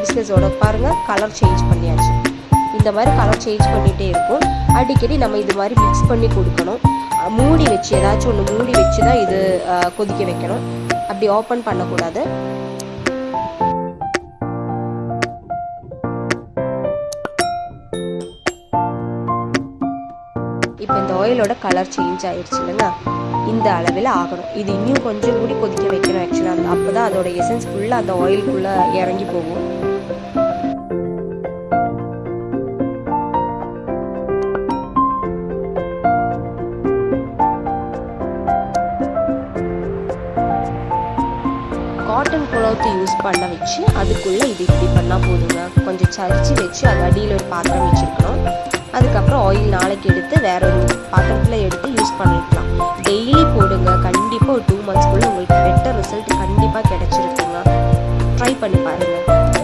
பிஸ்னஸோட பாருங்கள் colour change பண்ணியாச்சு. இந்த மாதிரி கலர் சேஞ்ச் பண்ணிகிட்டே இருக்கும். அடிக்கடி நம்ம இது மாதிரி மிக்ஸ் பண்ணி கொடுக்கணும். மூடி வச்சு ஏதாச்சும் ஒன்று மூடி வச்சு தான் இது கொதிக்க வைக்கணும். அப்படி ஓப்பன் பண்ணக்கூடாது. இப்போ இந்த ஆயிலோட கலர் சேஞ்ச் ஆயிடுச்சு இல்லைங்க, இந்த அளவில் ஆகணும். இது இன்னும் கொஞ்சம் கூடி கொதிக்க வைக்கணும் ஆக்சுவலாக. அப்போ தான் அதோட எசன்ஸ் ஃபுல்லாக அந்த ஆயிலுக்குள்ளே இறங்கி போகும். காட்டன் குளோத்து யூஸ் பண்ண வச்சு அதுக்குள்ளே இது இப்படி பண்ணால் போதுங்க. கொஞ்சம் சரிச்சு வச்சு அது அடியில் ஒரு பாத்திரம் வச்சுருக்கணும். அதுக்கப்புறம் ஆயில் நாளைக்கு எடுத்து வேற ஒரு பாத்திரத்தில் எடுத்து யூஸ் பண்ணிக்கலாம். டெய்லி போடுங்க. கண்டிப்பாக ஒரு 2 monthsக்குள்ளே உங்களுக்கு பெட்டர் ரிசல்ட் கண்டிப்பாக கிடைச்சிருக்குங்க. ட்ரை பண்ணி பாருங்கள்.